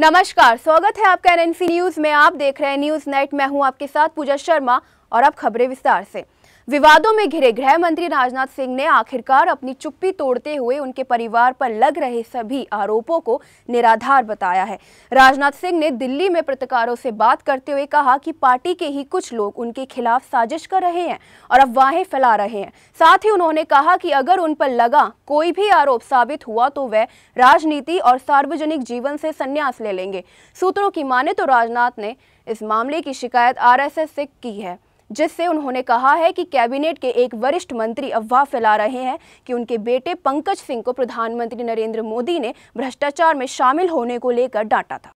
नमस्कार, स्वागत है आपका एनएनसी न्यूज में। आप देख रहे हैं न्यूज नाइट। मैं हूं आपके साथ पूजा शर्मा और अब खबरें विस्तार से। विवादों में घिरे गृह मंत्री राजनाथ सिंह ने आखिरकार अपनी चुप्पी तोड़ते हुए उनके परिवार पर लग रहे सभी आरोपों को निराधार बताया है। राजनाथ सिंह ने दिल्ली में पत्रकारों से बात करते हुए कहा कि पार्टी के ही कुछ लोग उनके खिलाफ साजिश कर रहे हैं और अफवाहें फैला रहे हैं। साथ ही उन्होंने कहा कि अगर उन पर लगा कोई भी आरोप साबित हुआ तो वह राजनीति और सार्वजनिक जीवन से संन्यास ले लेंगे। सूत्रों की माने तो राजनाथ ने इस मामले की शिकायत आरएसएस से की है, जिससे उन्होंने कहा है कि कैबिनेट के एक वरिष्ठ मंत्री अफवाह फैला रहे हैं कि उनके बेटे पंकज सिंह को प्रधानमंत्री नरेंद्र मोदी ने भ्रष्टाचार में शामिल होने को लेकर डांटा था।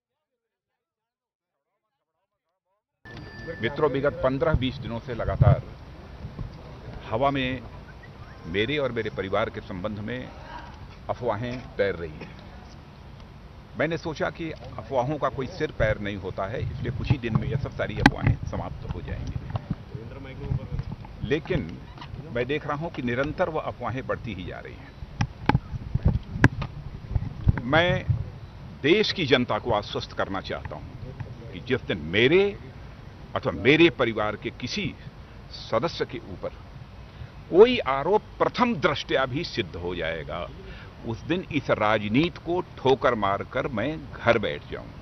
मित्रों, विगत 15-20 दिनों से लगातार हवा में मेरे और मेरे परिवार के संबंध में अफवाहें तैर रही हैं। मैंने सोचा कि अफवाहों का कोई सिर पैर नहीं होता है, इसलिए कुछ ही दिन में यह सब सारी अफवाहें समाप्त हो जाएंगी। लेकिन मैं देख रहा हूं कि निरंतर वह अफवाहें बढ़ती ही जा रही हैं। मैं देश की जनता को आश्वस्त करना चाहता हूं कि जिस दिन मेरे अथवा मेरे परिवार के किसी सदस्य के ऊपर कोई आरोप प्रथम दृष्टया भी सिद्ध हो जाएगा, उस दिन इस राजनीति को ठोकर मारकर मैं घर बैठ जाऊंगा।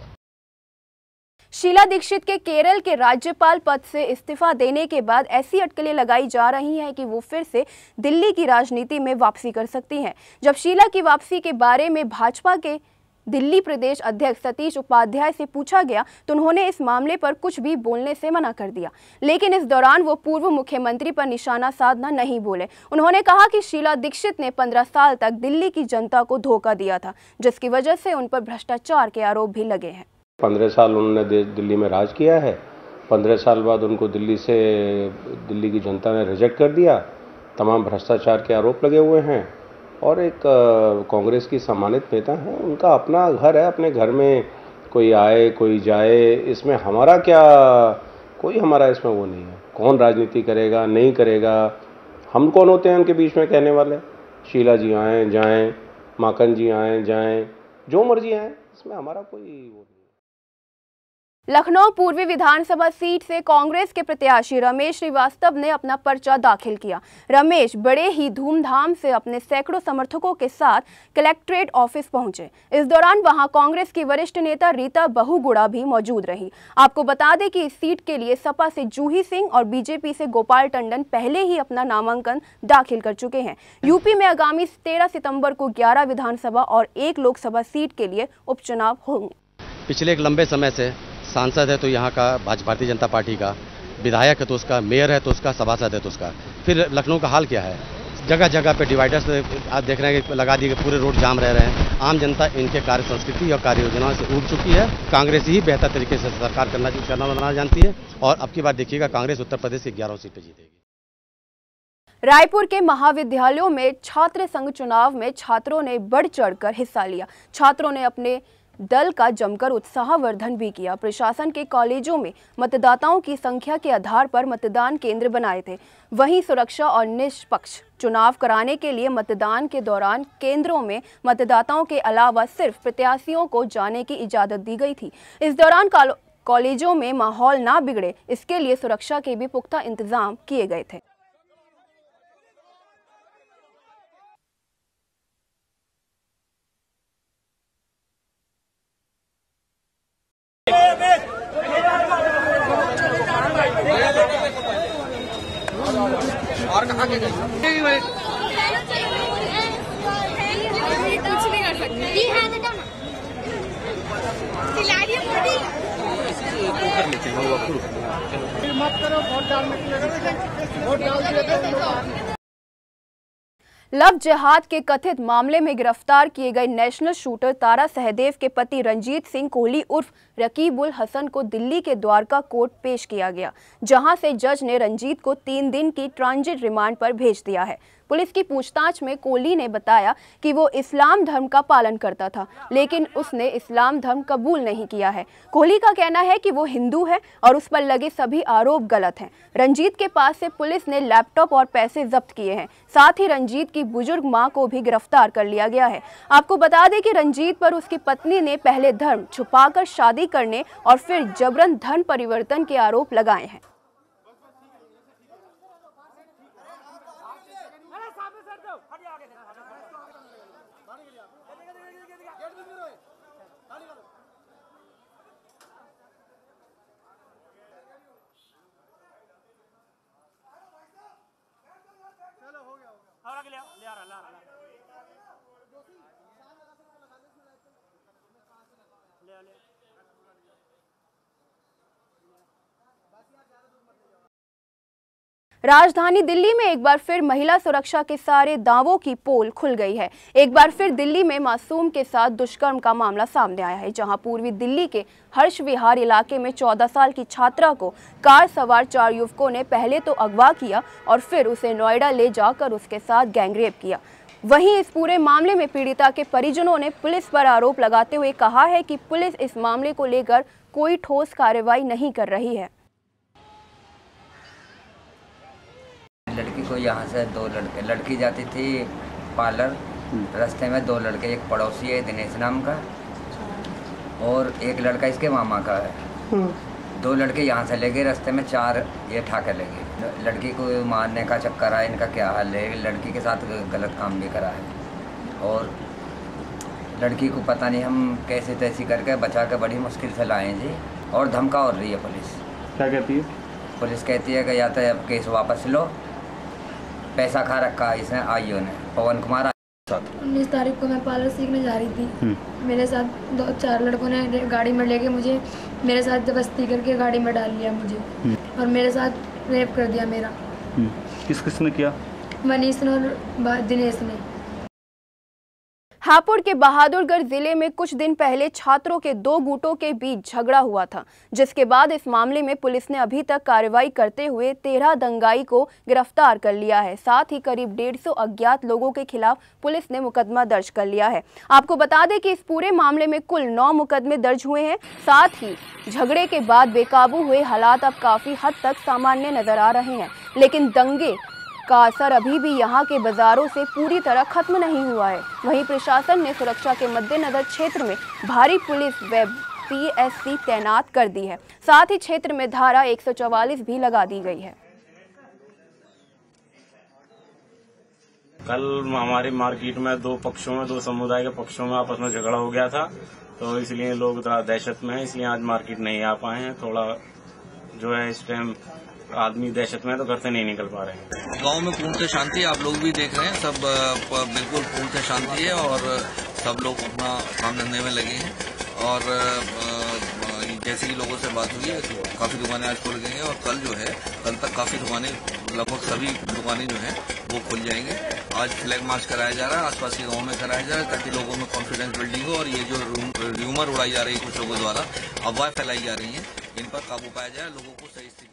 शीला दीक्षित के केरल के राज्यपाल पद से इस्तीफा देने के बाद ऐसी अटकलें लगाई जा रही हैं कि वो फिर से दिल्ली की राजनीति में वापसी कर सकती हैं। जब शीला की वापसी के बारे में भाजपा के दिल्ली प्रदेश अध्यक्ष सतीश उपाध्याय से पूछा गया तो उन्होंने इस मामले पर कुछ भी बोलने से मना कर दिया। लेकिन इस दौरान वो पूर्व मुख्यमंत्री पर निशाना साधना नहीं भूले। उन्होंने कहा कि शीला दीक्षित ने 15 साल तक दिल्ली की जनता को धोखा दिया था, जिसकी वजह से उन पर भ्रष्टाचार के आरोप भी लगे हैं। 15 साल उन्होंने दिल्ली में राज किया है। 15 साल बाद उनको दिल्ली की जनता ने रिजेक्ट कर दिया। तमाम भ्रष्टाचार के आरोप लगे हुए हैं और एक कांग्रेस की सम्मानित नेता है, उनका अपना घर है। अपने घर में कोई आए कोई जाए, इसमें हमारा क्या, कोई हमारा इसमें वो नहीं है। कौन राजनीति करेगा नहीं करेगा, हम कौन होते हैं उनके बीच में कहने वाले। शीला जी आएँ जाएँ, माकन जी आएँ जाएँ, जो मर्जी आएँ, इसमें हमारा कोई वो नहीं। लखनऊ पूर्वी विधानसभा सीट से कांग्रेस के प्रत्याशी रमेश श्रीवास्तव ने अपना पर्चा दाखिल किया। रमेश बड़े ही धूमधाम से अपने सैकड़ों समर्थकों के साथ कलेक्ट्रेट ऑफिस पहुंचे। इस दौरान वहां कांग्रेस की वरिष्ठ नेता रीता बहुगुणा भी मौजूद रही। आपको बता दें कि इस सीट के लिए सपा से जूही सिंह और बीजेपी से गोपाल टंडन पहले ही अपना नामांकन दाखिल कर चुके हैं। यूपी में आगामी 13 सितंबर को 11 विधानसभा और 1 लोकसभा सीट के लिए उपचुनाव होंगे। पिछले एक लंबे समय से सांसद है तो यहाँ का भारतीय जनता पार्टी का, विधायक है तो उसका, मेयर है तो उसका, सभासद है तो उसका। फिर लखनऊ का हाल क्या है, जगह जगह पे डिवाइडर्स आप देख रहे हैं कि लगा दिए, पूरे रोड जाम रह रहे हैं। आम जनता इनके कार्य संस्कृति और कार्य योजनाओं से उब चुकी है। कांग्रेस ही बेहतर तरीके से सरकार करना जानती है और अब की बार देखिएगा कांग्रेस उत्तर प्रदेश की 11 सीट पर जीतेगी। रायपुर के महाविद्यालयों में छात्र संघ चुनाव में छात्रों ने बढ़ चढ़कर हिस्सा लिया। छात्रों ने अपने दल का जमकर उत्साहवर्धन भी किया। प्रशासन के कॉलेजों में मतदाताओं की संख्या के आधार पर मतदान केंद्र बनाए थे। वहीं सुरक्षा और निष्पक्ष चुनाव कराने के लिए मतदान के दौरान केंद्रों में मतदाताओं के अलावा सिर्फ प्रत्याशियों को जाने की इजाजत दी गई थी। इस दौरान कॉलेजों में माहौल ना बिगड़े, इसके लिए सुरक्षा के भी पुख्ता इंतजाम किए गए थे। और कहाँ के कुछ नहीं कर सकते। मत करो, वोट डालने के लिए वोट डाल। लव जिहाद के कथित मामले में गिरफ्तार किए गए नेशनल शूटर तारा सहदेव के पति रंजीत सिंह कोहली उर्फ रकीब उल हसन को दिल्ली के द्वारका कोर्ट पेश किया गया, जहां से जज ने रंजीत को 3 दिन की ट्रांजिट रिमांड पर भेज दिया है। पुलिस की पूछताछ में कोहली ने बताया कि वो इस्लाम धर्म का पालन करता था, लेकिन उसने इस्लाम धर्म कबूल नहीं किया है। कोहली का कहना है कि वो हिंदू है और उस पर लगे सभी आरोप गलत हैं। रंजीत के पास से पुलिस ने लैपटॉप और पैसे जब्त किए हैं। साथ ही रंजीत की बुजुर्ग मां को भी गिरफ्तार कर लिया गया है। आपको बता दें कि रंजीत पर उसकी पत्नी ने पहले धर्म छुपाकर शादी करने और फिर जबरन धर्म परिवर्तन के आरोप लगाए हैं। राजधानी दिल्ली में एक बार फिर महिला सुरक्षा के सारे दावों की पोल खुल गई है। एक बार फिर दिल्ली में मासूम के साथ दुष्कर्म का मामला सामने आया है, जहां पूर्वी दिल्ली के हर्ष विहार इलाके में 14 साल की छात्रा को कार सवार 4 युवकों ने पहले तो अगवा किया और फिर उसे नोएडा ले जाकर उसके साथ गैंगरेप किया। वहीं इस पूरे मामले में पीड़िता के परिजनों ने पुलिस पर आरोप लगाते हुए कहा है कि पुलिस इस मामले को लेकर कोई ठोस कार्रवाई नहीं कर रही है। लड़की को यहाँ से 2 लड़के, लड़की जाती थी पार्लर, रास्ते में 2 लड़के, एक पड़ोसी है दिनेश नाम का और एक लड़का इसके मामा का है। 2 लड़के यहाँ से ले गए, रास्ते में 4 ये ठाके ले गए। लड़की को मारने का चक्कर है, इनका क्या हाल है, लड़की के साथ गलत काम भी करा है और लड़की को पता नहीं हम कैसे तैसी करके बचा के बड़ी मुश्किल से लाए जी। और धमका और रही है पुलिस। क्या कहती है? पुलिस कहती है कि या तो अब केस वापस लो, पैसा खा रखा है इसने आईओ ने, पवन कुमार। 19 तारीख को मैं पार्लर सीखने जा रही थी। मेरे साथ 2-4 लड़कों ने गाड़ी में लेके मुझे मेरे साथ जबरदस्ती करके गाड़ी में डाल लिया मुझे और मेरे साथ रेप कर दिया मेरा। किसने किया? मनीष ने और दिनेश ने। हापुड़ के बहादुरगढ़ जिले में कुछ दिन पहले छात्रों के 2 गुटों के बीच झगड़ा हुआ था, जिसके बाद इस मामले में पुलिस ने अभी तक कार्रवाई करते हुए 13 दंगाई को गिरफ्तार कर लिया है। साथ ही करीब 150 अज्ञात लोगों के खिलाफ पुलिस ने मुकदमा दर्ज कर लिया है। आपको बता दें कि इस पूरे मामले में कुल 9 मुकदमे दर्ज हुए हैं। साथ ही झगड़े के बाद बेकाबू हुए हालात अब काफी हद तक सामान्य नजर आ रहे हैं, लेकिन दंगे का असर अभी भी यहां के बाजारों से पूरी तरह खत्म नहीं हुआ है। वहीं प्रशासन ने सुरक्षा के मद्देनजर क्षेत्र में भारी पुलिस व पीएससी तैनात कर दी है। साथ ही क्षेत्र में धारा 144 भी लगा दी गई है। कल हमारी मार्केट में 2 पक्षों में, 2 समुदाय के पक्षों में आपस में झगड़ा हो गया था, तो इसलिए लोग दहशत में हैं, इसलिए आज मार्केट नहीं आ पाए हैं। थोड़ा जो है इस टाइम आदमी दहशत में, तो घर से नहीं निकल पा रहे हैं। गांव में पूर्ण से शांति है, आप लोग भी देख रहे हैं, सब बिल्कुल पूर्ण से शांति है और सब लोग अपना काम धंधे में लगे हैं। और जैसे ही लोगों से बात हुई है, काफी दुकानें आज खुल गई हैं और कल जो है, कल तक काफी दुकानें, लगभग सभी दुकानें जो हैं वो खुल जाएंगे। आज फ्लैग मार्च कराया जा रहा है, आसपास के गाँव में कराया जा रहा है, ताकि लोगों में कॉन्फिडेंस बिल्डिंग हो और ये जो र्यूमर उड़ाई जा रही है कुछ लोगों द्वारा, अफवाह फैलाई जा रही है, इन पर काबू पाया जाए, लोगों को सही स्थिति।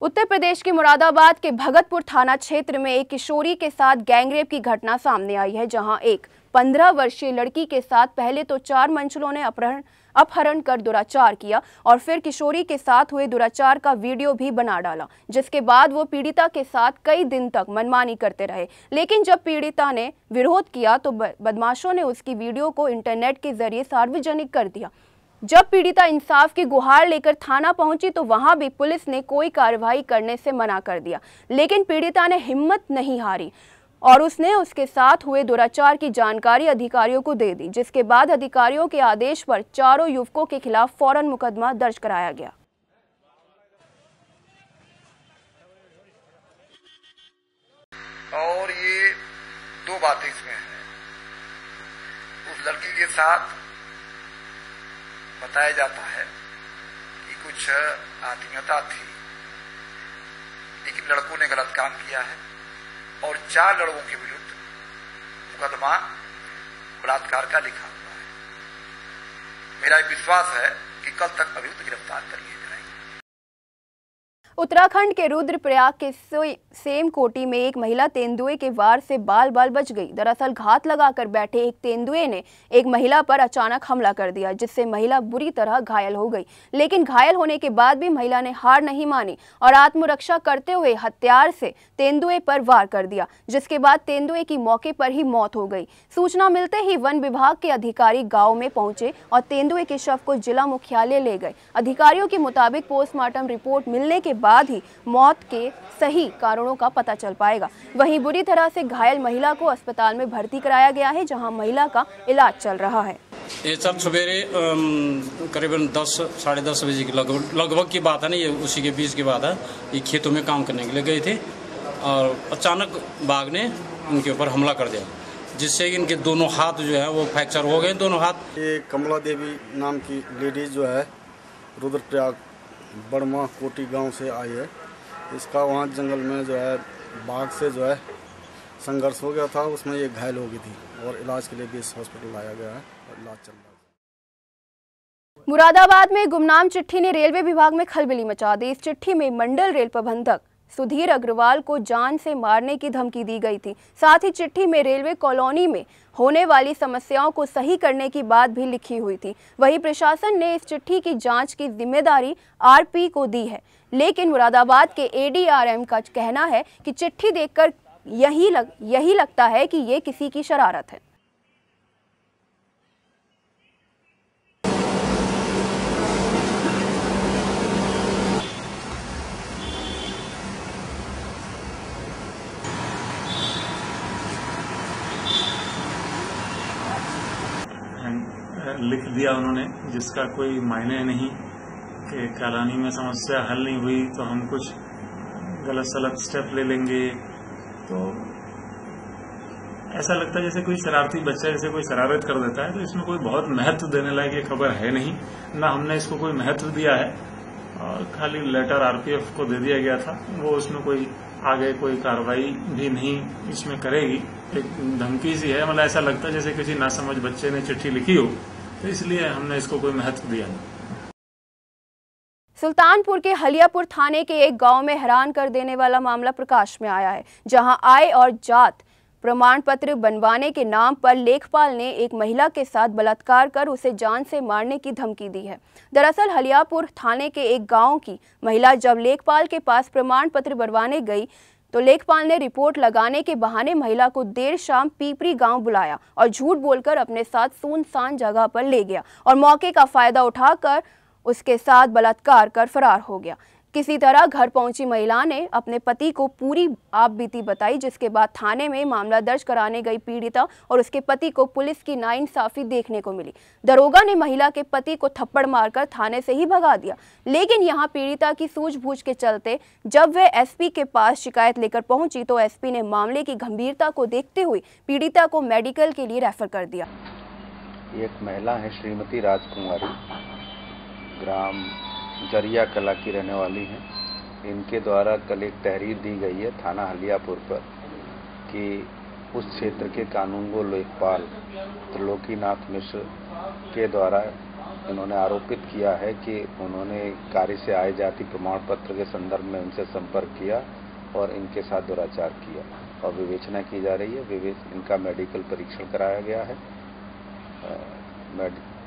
उत्तर प्रदेश के मुरादाबाद के भगतपुर थाना क्षेत्र में एक किशोरी के साथ गैंगरेप की घटना सामने आई है, जहां एक 15 वर्षीय लड़की के साथ पहले तो 4 मंचलों ने अपहरण कर दुराचार किया और फिर किशोरी के साथ हुए दुराचार का वीडियो भी बना डाला, जिसके बाद वो पीड़िता के साथ कई दिन तक मनमानी करते रहे। लेकिन जब पीड़िता ने विरोध किया तो बदमाशों ने उसकी वीडियो को इंटरनेट के जरिए सार्वजनिक कर दिया। जब पीड़िता इंसाफ की गुहार लेकर थाना पहुंची तो वहां भी पुलिस ने कोई कार्रवाई करने से मना कर दिया, लेकिन पीड़िता ने हिम्मत नहीं हारी और उसने उसके साथ हुए दुराचार की जानकारी अधिकारियों को दे दी, जिसके बाद अधिकारियों के आदेश पर चारों युवकों के खिलाफ फौरन मुकदमा दर्ज कराया गया। और ये 2 बातें इसमें हैं। उस लड़की के साथ बताया जाता है कि कुछ आत्मीयता थी, लेकिन लड़कों ने गलत काम किया है और 4 लड़कों के विरुद्ध मुकदमा बलात्कार का लिखा हुआ है। मेरा विश्वास है कि कल तक अभियुक्त गिरफ्तार कर लिए जाएंगे। उत्तराखंड के रुद्रप्रयाग के सेम कोटी में एक महिला तेंदुए के वार से बाल बाल बच गई। दरअसल घात लगाकर बैठे एक तेंदुए ने एक महिला पर अचानक हमला कर दिया, जिससे महिला बुरी तरह घायल हो गई। लेकिन घायल होने के बाद भी महिला ने हार नहीं मानी और आत्मरक्षा करते हुए हथियार से तेंदुए पर वार कर दिया, जिसके बाद तेंदुए की मौके पर ही मौत हो गई। सूचना मिलते ही वन विभाग के अधिकारी गाँव में पहुंचे और तेंदुए के शव को जिला मुख्यालय ले गए। अधिकारियों के मुताबिक पोस्टमार्टम रिपोर्ट मिलने के बाद ही मौत के सही कारणों का पता चल पाएगा। वहीं बुरी तरह से घायल महिला को अस्पताल में भर्ती कराया गया है, जहां महिला का इलाज चल रहा है। ये सब सवेरे करीबन 10 साढ़े 10 बजे की लगभग की बात है ना, ये उसी के बीच की बात है। ये खेतों में काम करने के लिए गए थे और अचानक बाघ ने उनके ऊपर हमला कर दिया, जिससे कि इनके दोनों हाथ जो है वो फ्रैक्चर हो गए, दोनों हाथ। ये कमला देवी नाम की लेडीज जो है रुद्रप्रयाग बड़मा कोटी गांव से आई है। इसका वहाँ जंगल में जो है बाघ से जो है संघर्ष हो गया था, उसमें ये घायल हो गई थी और इलाज के लिए भी इस हॉस्पिटल लाया गया है और इलाज चल रहा है। मुरादाबाद में गुमनाम चिट्ठी ने रेलवे विभाग में खलबली मचा दी। इस चिट्ठी में मंडल रेल प्रबंधक सुधीर अग्रवाल को जान से मारने की धमकी दी गई थी। साथ ही चिट्ठी में रेलवे कॉलोनी में होने वाली समस्याओं को सही करने की बात भी लिखी हुई थी। वहीं प्रशासन ने इस चिट्ठी की जांच की जिम्मेदारी आरपी को दी है, लेकिन मुरादाबाद के एडीआरएम का कहना है कि चिट्ठी देखकर यही लगता है कि ये किसी की शरारत है। लिख दिया उन्होंने, जिसका कोई मायने नहीं कि कॉलोनी में समस्या हल नहीं हुई तो हम कुछ गलत सलत स्टेप ले लेंगे। तो ऐसा लगता है जैसे कोई शरारती बच्चा जैसे कोई शरारत कर देता है, तो इसमें कोई बहुत महत्व देने लायक ये खबर है नहीं, ना हमने इसको कोई महत्व दिया है और खाली लेटर आरपीएफ को दे दिया गया था। वो उसमें कोई आगे कोई कार्रवाई भी नहीं इसमें करेगी, एक धमकी सी है। मतलब ऐसा लगता है जैसे किसी नासमझ बच्चे ने चिट्ठी लिखी हो, तो इसलिए हमने इसको कोई महत्व दिया नहीं। सुल्तानपुर के हलियापुर थाने के एक गांव में हैरान कर देने वाला मामला प्रकाश में आया है, जहां आय और जात प्रमाण पत्र बनवाने के नाम पर लेखपाल ने एक महिला के साथ बलात्कार कर उसे जान से मारने की धमकी दी है। दरअसल हलियापुर थाने के एक गांव की महिला जब लेखपाल के पास प्रमाण पत्र बनवाने गई तो लेखपाल ने रिपोर्ट लगाने के बहाने महिला को देर शाम पीपरी गांव बुलाया और झूठ बोलकर अपने साथ सुनसान जगह पर ले गया और मौके का फायदा उठाकर उसके साथ बलात्कार कर फरार हो गया। किसी तरह घर पहुंची महिला ने अपने पति को पूरी आपबीती बताई, जिसके बाद थाने में मामला दर्ज कराने गई पीड़िता और उसके पति को पुलिस की नाइंसाफी देखने को मिली। दरोगा ने महिला के पति को थप्पड़ मारकर थाने से ही भगा दिया, लेकिन यहां पीड़िता की सूझबूझ के चलते जब वह एसपी के पास शिकायत लेकर पहुंची तो एसपी ने मामले की गंभीरता को देखते हुए पीड़िता को मेडिकल के लिए रेफर कर दिया। एक महिला है श्रीमती राजकुमारी, ग्राम जरिया कला की रहने वाली हैं। इनके द्वारा कल एक तहरीर दी गई है थाना हलियापुर पर कि उस क्षेत्र के कानूनगो लेखपाल त्रिलोकीनाथ मिश्र के द्वारा इन्होंने आरोपित किया है कि उन्होंने कार्य से आय जाति प्रमाण पत्र के संदर्भ में उनसे संपर्क किया और इनके साथ दुराचार किया और विवेचना की जा रही है। इनका मेडिकल परीक्षण कराया गया है।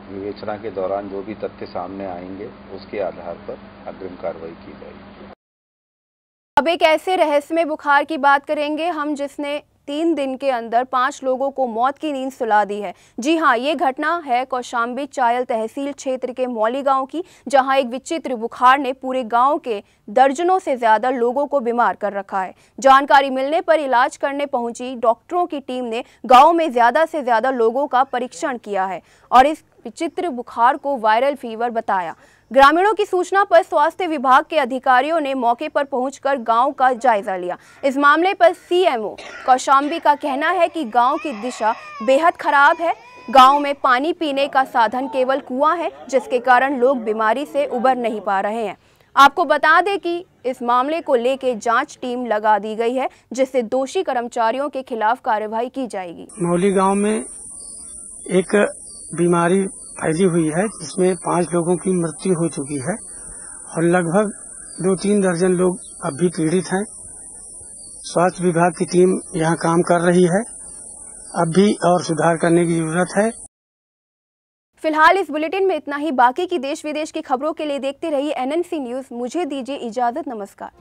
विवेचना के दौरान जो भी तथ्य सामने आएंगे उसके आधार पर अग्रिम कार्रवाई की जाएगी। अब एक ऐसे रहस्यमय बुखार की बात करेंगे हम जिसने 3 दिन के अंदर 5 लोगों को मौत की नींद सुला दी है। जी हां, ये घटना है कौशाम्बी चायल तहसील क्षेत्र के मौली गांव की, जहां एक विचित्र बुखार ने पूरे गांव के दर्जनों से ज्यादा लोगों को बीमार कर रखा है। जानकारी मिलने पर इलाज करने पहुंची डॉक्टरों की टीम ने गांव में ज्यादा से ज्यादा लोगों का परीक्षण किया है और इस विचित्र बुखार को वायरल फीवर बताया। ग्रामीणों की सूचना पर स्वास्थ्य विभाग के अधिकारियों ने मौके पर पहुंचकर गांव का जायजा लिया। इस मामले पर सीएमओ कौशाम्बी का कहना है कि गांव की दिशा बेहद खराब है। गांव में पानी पीने का साधन केवल कुआं है, जिसके कारण लोग बीमारी से उबर नहीं पा रहे हैं। आपको बता दें कि इस मामले को लेकर जांच टीम लगा दी गई है, जिससे दोषी कर्मचारियों के खिलाफ कार्रवाई की जाएगी। मौली गांव में एक बीमारी फैली हुई है, जिसमें 5 लोगों की मृत्यु हो चुकी है और लगभग 2-3 दर्जन लोग अब भी पीड़ित हैं। स्वास्थ्य विभाग की टीम यहाँ काम कर रही है। अब भी और सुधार करने की जरूरत है। फिलहाल इस बुलेटिन में इतना ही। बाकी की देश विदेश की खबरों के लिए देखते रहिए NNC न्यूज। मुझे दीजिए इजाजत। नमस्कार।